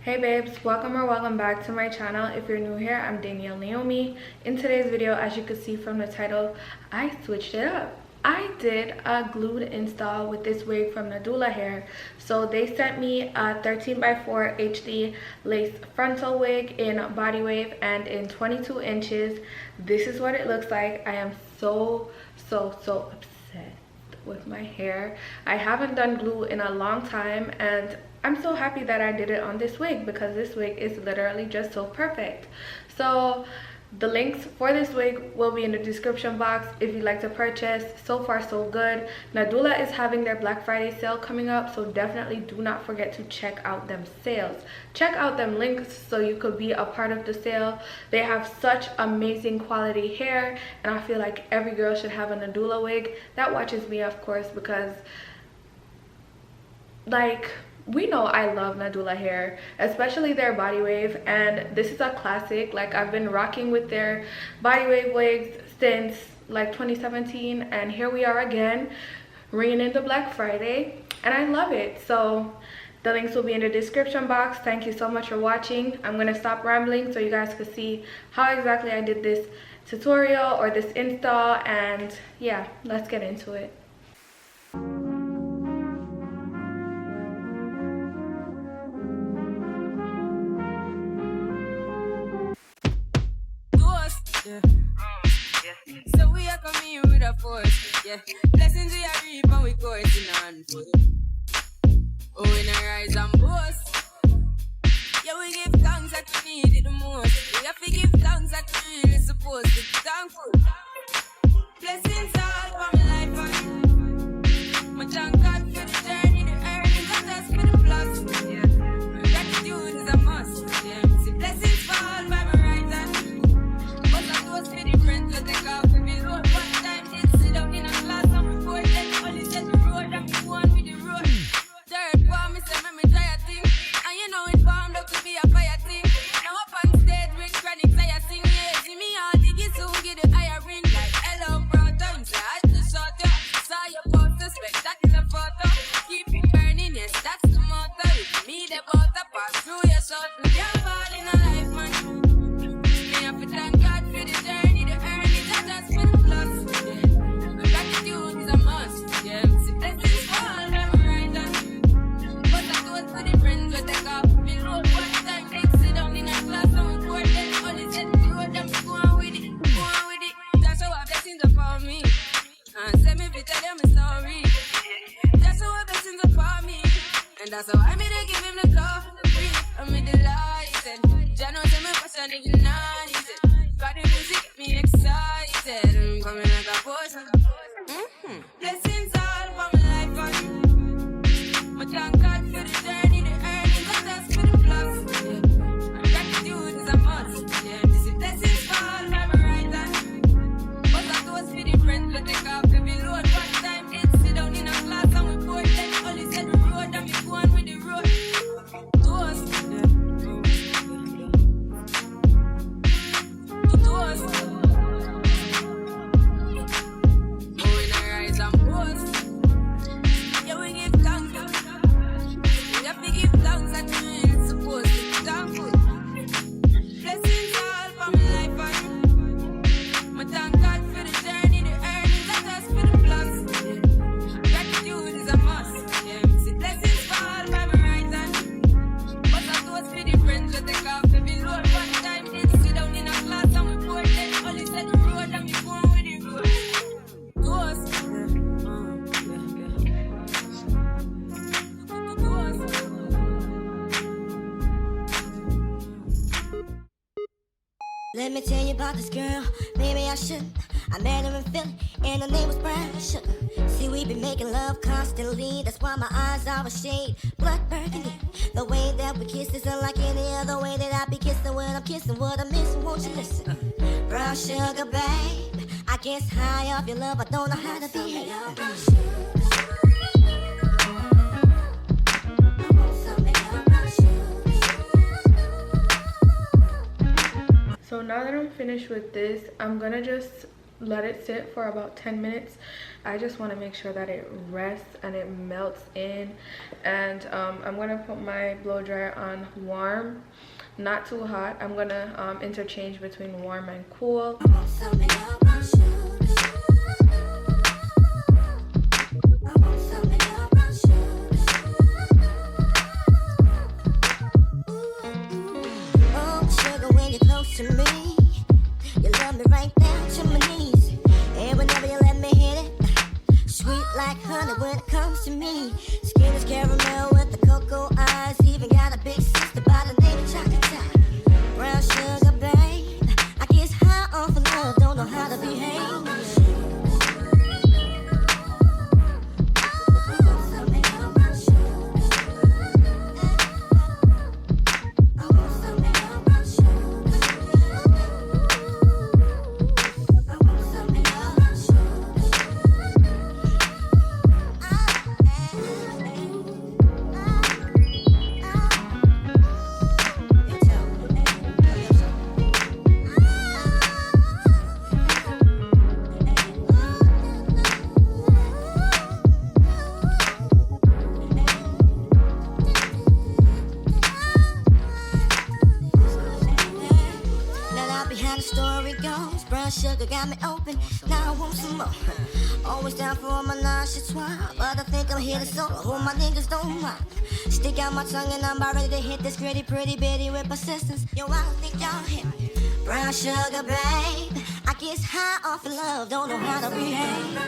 Hey babes, welcome back to my channel. If you're new here, I'm Danielle Naomi. In today's video, as you can see from the title, I switched it up. I did a glued install with this wig from Nadula hair. So they sent me a 13x4 HD lace frontal wig in body wave and in 22 inches. This is what it looks like. I am so upset with my hair. I haven't done glue in a long time, and I'm so happy that I did it on this wig because this wig is literally just so perfect. So the links for this wig will be in the description box if you'd like to purchase. So far so good. Nadula is having their Black Friday sale coming up, so definitely do not forget to check out them sales. Check out them links so you could be a part of the sale. They have such amazing quality hair, and I feel like every girl should have a Nadula wig. That watches me, of course, because like, we know I love Nadula hair, especially their body wave, and this is a classic. Like, I've been rocking with their body wave wigs since like 2017, and here we are again ringing in the Black Friday, and I love it. So the links will be in the description box. Thank you so much for watching. I'm gonna stop rambling so you guys can see how exactly I did this tutorial or this install, and yeah, let's get into it. Yeah. So we are coming with a force, yeah. Blessings we are reap and we coursing on foot. Oh, we not rise and boast. Yeah, we give thanks that we need it the most. We have to give thanks that we really supposed to be thankful. Blessings all for my life and my thank God for the journey, the earnings, and us for the plus. Yeah, gratitude is a must. Yeah, see blessings fall by my right hand. Was for the friends that take off with me load. One time did sit up in a class and report. Then only set the road and me one with the road. Third form, me say me try a thing. And you know it formed up to be a fire thing. Now up on stage with chronic fire sing. Yeah, see me all diggy soon get the higher ring. Like hello brother, I'm say I just shot ya. Saw your poster, spectacular photo. Keep it burning, yes, that's the motto. If me the butter pass through your shot. You're falling a life, man. Me have to thank God for the journey, the earnings, I just for the plus. Yeah. Gratitude is a must. Yeah, see blessings fall, never right on. But I do it for the friends who take off me road. One time they sit down in a class and we pour them only set the road and we go on with it, go on with it. That's how our blessings upon me. And send me to tell them a story. That's how our blessings upon me. And that's how I made to give him the love. I'm with the light and Jano tell me passion ignited. Got the music get me excited. I'm coming like a potion. Blessings all for my life and my thank God for the journey, the earnings, and that's for the plus. Yeah. And gratitude is a must. Yeah, this is blessings fall by my right hand. But I those for the friends that take off every load. One time did sit down in a class and we poured them only set the road and we go on with the road. Toast. Let me tell you about this girl, maybe I should. I met her in Philly, and her name was Precious. See, we been making love constantly, that's why my eyes are a shade blood burgundy. The way that we kiss is unlike any other way that I be kissing when I'm kissing what I'm missing, won't you listen? Brown sugar, babe, I guess high off your love, I don't know how to behave. So now that I'm finished with this, I'm gonna just let it sit for about 10 minutes. I just want to make sure that it rests and it melts in. And I'm going to put my blow dryer on warm, not too hot. I'm going to interchange between warm and cool. To me, you love me right down to my knees, and whenever you let me hit it, sweet like honey when it comes to me. Skin is caramel with the cocoa eyes, even got a big sister by the name of Chocolate. Brown sugar, babe, I guess high off of love, don't know how to behave. Sugar got me open, now I want some more. Always down for my nonchalant, but I think I'm here to solo. Hope my niggas don't mind. Stick out my tongue and I'm about ready to hit this gritty, pretty bitty with persistence. Yo, I don't think y'all hit me. Brown sugar, babe, I guess high off of love, don't know how to behave.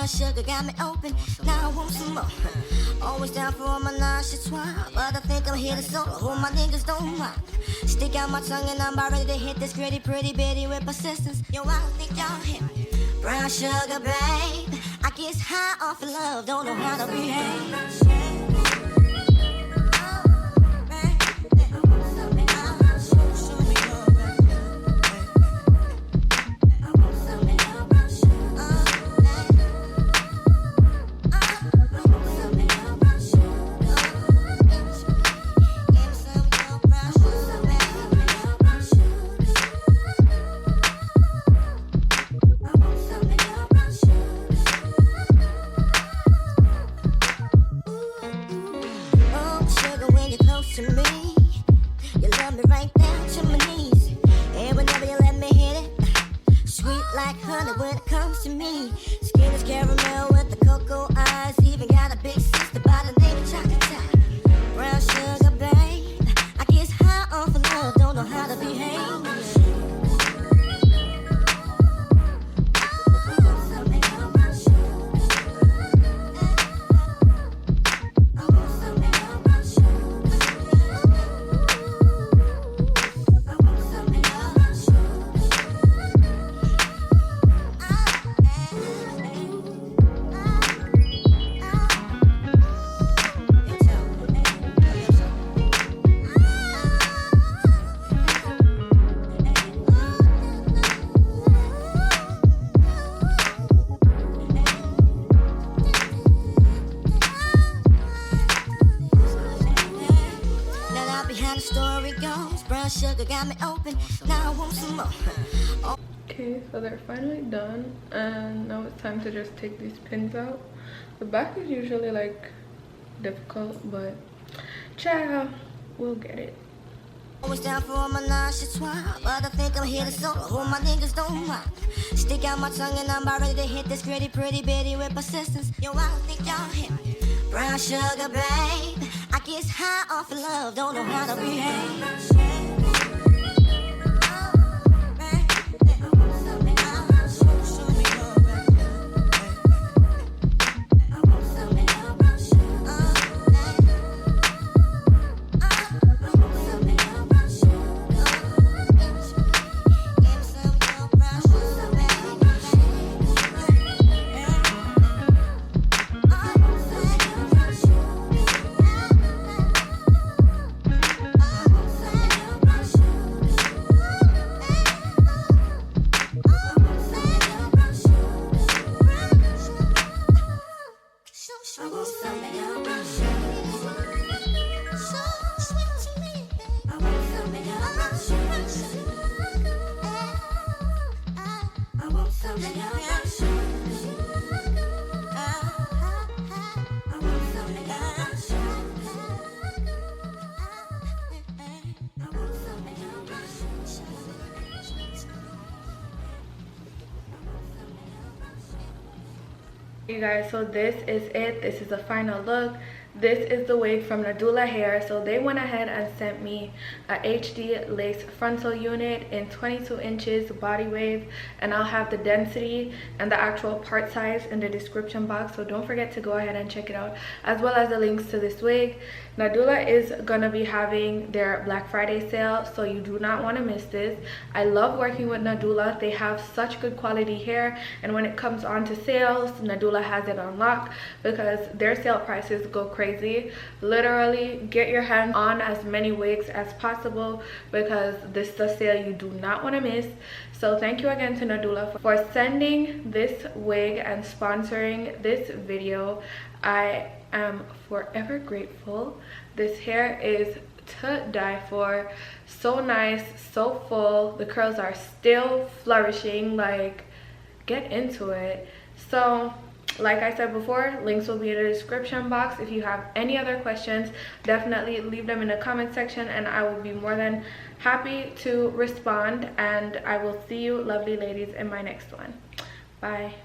Sugar got me open, now I want some more. Always down for my nonchalant, but I think I'm here to solo. Hope my niggas don't mind. Stick out my tongue and I'm about ready to hit this gritty, pretty bitty with persistence. Yo, I don't think y'all hit me. Brown sugar, babe, I guess high off of love, don't know how to behave. like honey when it comes to me. Skin is caramel with the cocoa eyes. Even got a big sister by the name of Chocolate. Brown sugar, babe. I guess high off of love, don't know how to behave. Story goes, brown sugar got me open. Now I want some more. Okay, so they're finally done, and now it's time to just take these pins out. The back is usually like difficult, but child, we'll get it. Always down for my nauseous swine, but I think I'm here to solo. Hope my niggas don't mind. Stick out my tongue and I'm about ready to hit this gritty, pretty bitty with persistence. Yo, I don't think y'all hit me. Brown sugar, babe. I guess high off of love, don't know how to behave. You guys, so this is it. This is the final look. This is the wig from Nadula hair. So they went ahead and sent me a HD lace frontal unit in 22 inches body wave, and I'll have the density and the actual part size in the description box, so don't forget to go ahead and check it out, as well as the links to this wig. Nadula is gonna be having their Black Friday sale, so you do not want to miss this. I love working with Nadula. They have such good quality hair, and when it comes on to sales, Nadula has it on lock because their sale prices go crazy. Literally get your hands on as many wigs as possible because this is a sale you do not want to miss. So thank you again to Nadula for sending this wig and sponsoring this video. I am forever grateful. This hair is to die for. So nice, so full. The curls are still flourishing. Like, get into it. So like I said before, links will be in the description box. If you have any other questions, definitely leave them in the comment section and I will be more than happy to respond. And I will see you lovely ladies in my next one. Bye.